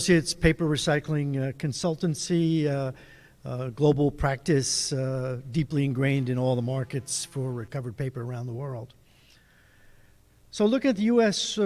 Associates Paper Recycling Consultancy, global practice, deeply ingrained in all the markets for recovered paper around the world. So look at the U.S.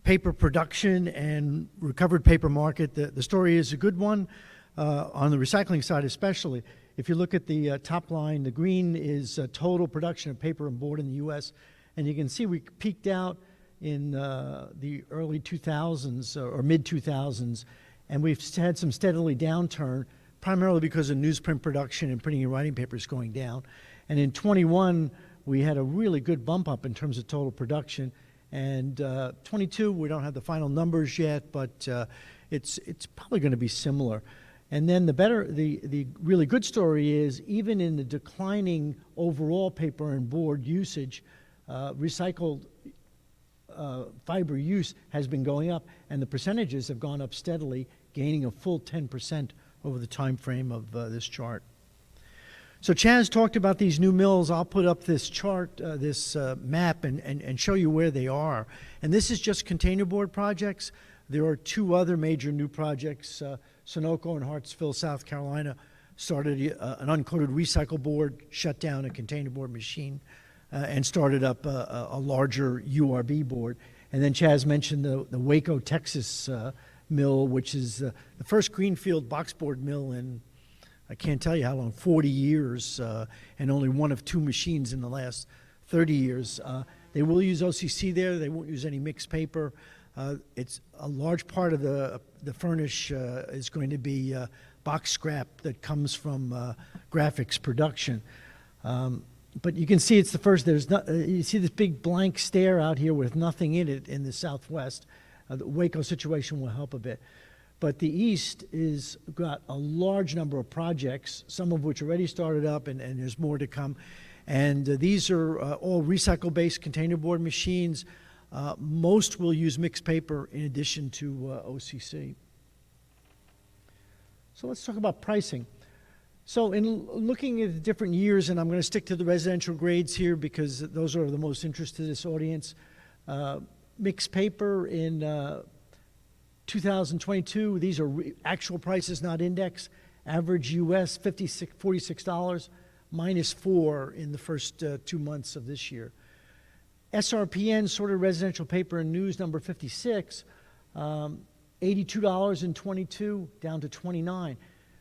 Paper production and recovered paper market. The story is a good one on the recycling side especially. If you look at the top line, the green is total production of paper and board in the U.S. And you can see we peaked out in the early 2000s or mid-2000s, and we've had some steadily downturn, primarily because of newsprint production and printing and writing papers going down. And in 21, we had a really good bump up in terms of total production. And 22, we don't have the final numbers yet, but it's probably going to be similar. And then the really good story is, even in the declining overall paper and board usage, recycled fiber use has been going up, and the percentages have gone up steadily, gaining a full 10% over the time frame of this chart. So Chaz talked about these new mills. I'll put up this chart, this map, and show you where they are. And this is just containerboard projects. There are two other major new projects. Sunoco in Hartsville, South Carolina, started an uncoated recycle board, shut down a containerboard machine, and started up a larger URB board. And then Chaz mentioned the Waco, Texas mill, which is the first greenfield boxboard mill in, I can't tell you how long, 40 years, and only one of two machines in the last 30 years. They will use OCC there. They won't use any mixed paper. It's a large part of the furnish is going to be box scrap that comes from graphics production. But you can see it's the first. You see this big blank stare out here with nothing in it in the Southwest. The Waco situation will help a bit. But the East is got a large number of projects, some of which already started up, and there's more to come. And these are all recycle-based containerboard machines. Most will use mixed paper in addition to OCC. So let's talk about pricing. So in looking at the different years, and I'm going to stick to the residential grades here because those are the most interest to this audience. Mixed paper in 2022, these are actual prices, not index. Average US, $46, -4 in the first 2 months of this year. SRPN, sorted residential paper and news, number 56, $82 in 22, down to 29.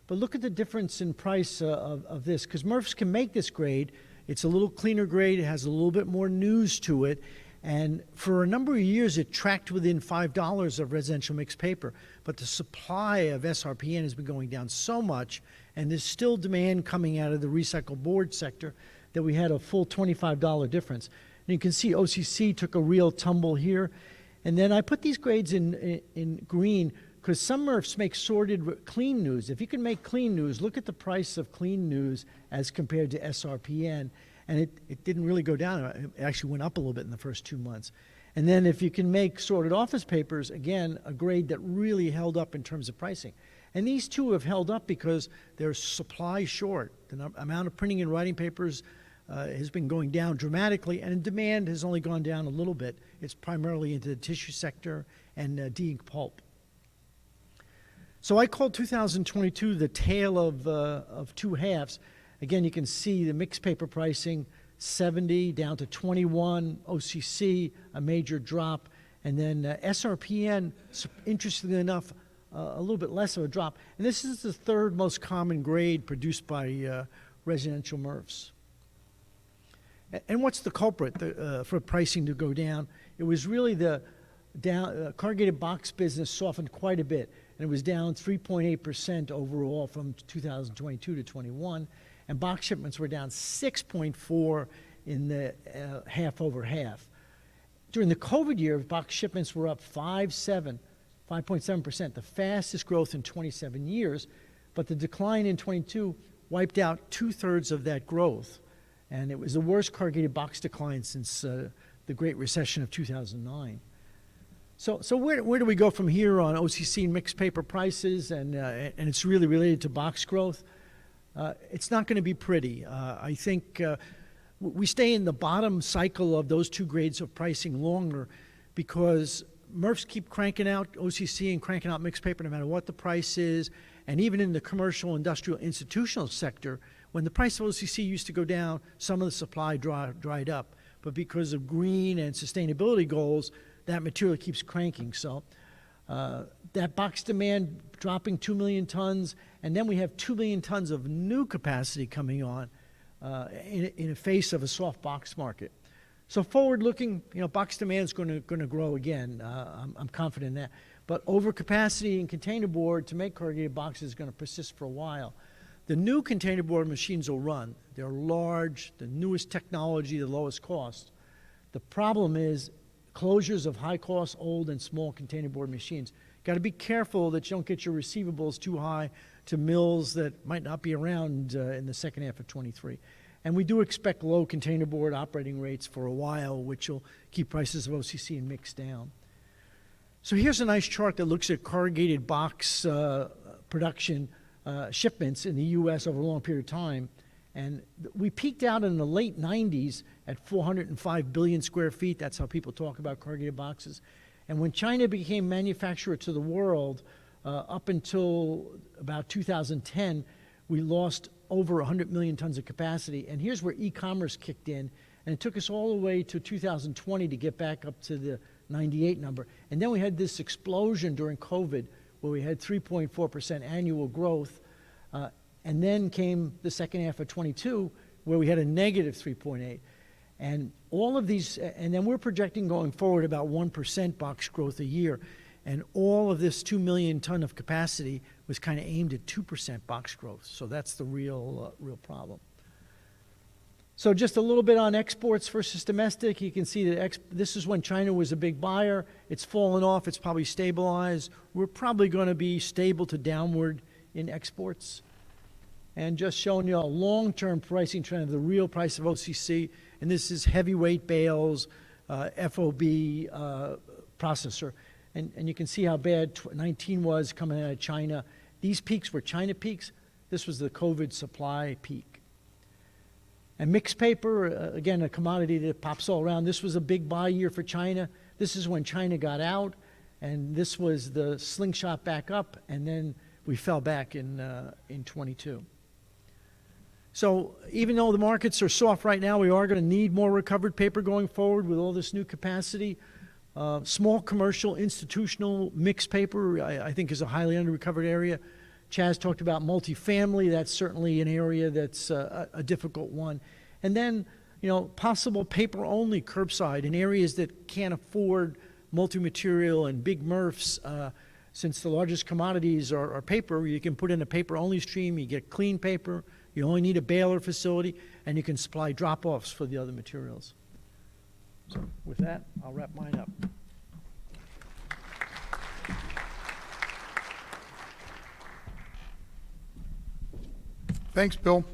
But look at the difference in price of this, because Murph's can make this grade. It's a little cleaner grade. It has a little bit more news to it. And for a number of years, it tracked within $5 of residential mixed paper. But the supply of SRPN has been going down so much, and there's still demand coming out of the recycled board sector, that we had a full $25 difference. And you can see OCC took a real tumble here. And then I put these grades in green because some Murphs make sorted clean news. If you can make clean news, look at the price of clean news as compared to SRPN. And it didn't really go down. It actually went up a little bit in the first 2 months. And then if you can make sorted office papers, again, a grade that really held up in terms of pricing. And these two have held up because they're supply short. The amount of printing and writing papers has been going down dramatically, and demand has only gone down a little bit. It's primarily into the tissue sector and de-ink pulp. So I call 2022 the tale of two halves. Again, you can see the mixed paper pricing, 70 down to 21, OCC, a major drop, and then SRPN, interestingly enough, a little bit less of a drop. And this is the third most common grade produced by residential Murphs. And what's the culprit for pricing to go down? It was really the corrugated box business softened quite a bit, and it was down 3.8% overall from 2022 to 21, and box shipments were down 6.4 in the half over half. During the COVID year, box shipments were up 5.7%, the fastest growth in 27 years, but the decline in 22 wiped out 2/3 of that growth. And it was the worst corrugated box decline since the Great Recession of 2009. So where do we go from here on OCC and mixed paper prices? And it's really related to box growth. It's not going to be pretty. I think we stay in the bottom cycle of those two grades of pricing longer because MRFs keep cranking out OCC and cranking out mixed paper no matter what the price is. And even in the commercial, industrial, institutional sector, when the price of OCC used to go down, some of the supply dried up. But because of green and sustainability goals, that material keeps cranking. So that box demand dropping 2 million tons, and then we have 2 million tons of new capacity coming on in the face of a soft box market. So forward-looking, box demand is going to grow again. I'm confident in that. But overcapacity in containerboard to make corrugated boxes is going to persist for a while. The new containerboard machines will run. They're large, the newest technology, the lowest cost. The problem is closures of high-cost, old, and small containerboard machines. Got to be careful that you don't get your receivables too high to mills that might not be around in the second half of 23. And we do expect low containerboard operating rates for a while, which will keep prices of OCC and mix down. So here's a nice chart that looks at corrugated box production shipments in the U.S. over a long period of time. And we peaked out in the late 90s at 405 billion square feet. That's how people talk about corrugated boxes. And when China became manufacturer to the world, up until about 2010, we lost over 100 million tons of capacity. And here's where e-commerce kicked in. And it took us all the way to 2020 to get back up to the 98 number. And then we had this explosion during COVID where we had 3.4% annual growth. And then came the second half of 22 where we had a negative 3.8. And all of these, and then we're projecting going forward about 1% box growth a year. And all of this 2 million ton of capacity was kind of aimed at 2% box growth. So that's the real problem. So just a little bit on exports versus domestic. You can see that this is when China was a big buyer. It's fallen off. It's probably stabilized. We're probably going to be stable to downward in exports. And just showing you a long-term pricing trend of the real price of OCC. And this is heavyweight bales, FOB processor. And you can see how bad 19 was coming out of China. These peaks were China peaks. This was the COVID supply peak. And mixed paper, again, a commodity that pops all around. This was a big buy year for China. This is when China got out. And this was the slingshot back up. And then we fell back in 22. So even though the markets are soft right now, we are going to need more recovered paper going forward with all this new capacity. Small commercial, institutional, mixed paper, I think is a highly under-recovered area. Chaz talked about multifamily. That's certainly an area that's a difficult one. And then, possible paper-only curbside in areas that can't afford multi-material and big MRFs. Since the largest commodities are paper, you can put in a paper-only stream. You get clean paper. You only need a baler facility, and you can supply drop-offs for the other materials. So with that, I'll wrap mine up. Thanks, Bill.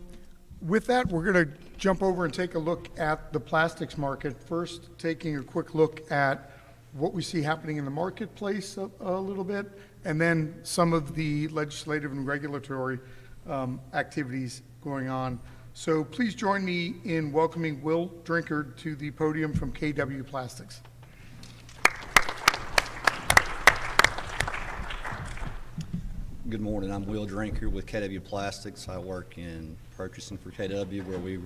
With that, we're going to jump over and take a look at the plastics market. First, taking a quick look at what we see happening in the marketplace a little bit, and then some of the legislative and regulatory activities going on. So please join me in welcoming Will Drinkard to the podium from KW Plastics. Good morning. I'm Will Drinkard with KW Plastics. I work in purchasing for KW, where we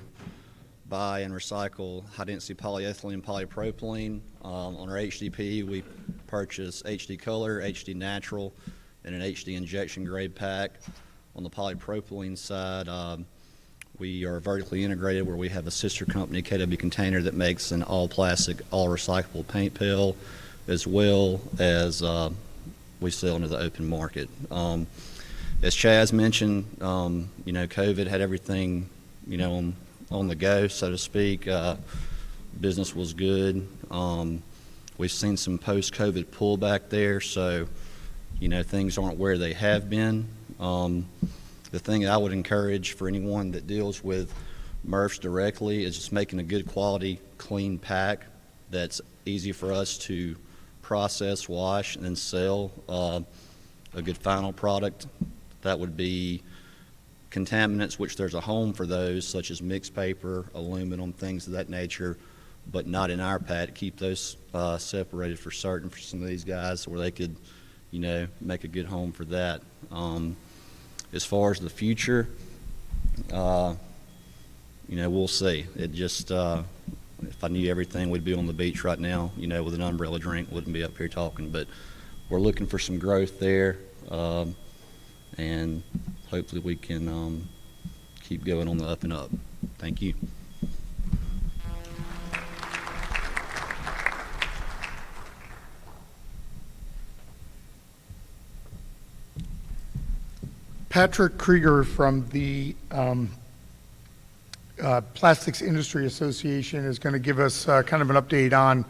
buy and recycle high-density polyethylene and polypropylene. On our HDP, we purchase HD Color, HD Natural, and an HD injection grade pack. On the polypropylene side, we are vertically integrated, where we have a sister company, KW Container, that makes an all-plastic, all-recyclable paint pill, as well as we sell into the open market. As Chaz mentioned, COVID had everything, on the go, so to speak. Business was good. We've seen some post-COVID pullback there, so, things aren't where they have been. The thing I would encourage for anyone that deals with MRFs directly is just making a good quality, clean pack that's easy for us to process, wash, and then sell. A good final product that would be contaminants, which there's a home for those, such as mixed paper, aluminum, things of that nature. but not in our pad, keep those separated for certain for some of these guys where they could, you know, make a good home for that. As far as the future, you know, we'll see. It just, if I knew everything, we'd be on the beach right now, you know, with an umbrella drink, wouldn't be up here talking. But we're looking for some growth there, and hopefully we can keep going on the up and up. Thank you. Patrick Krieger from the Plastics Industry Association is going to give us kind of an update on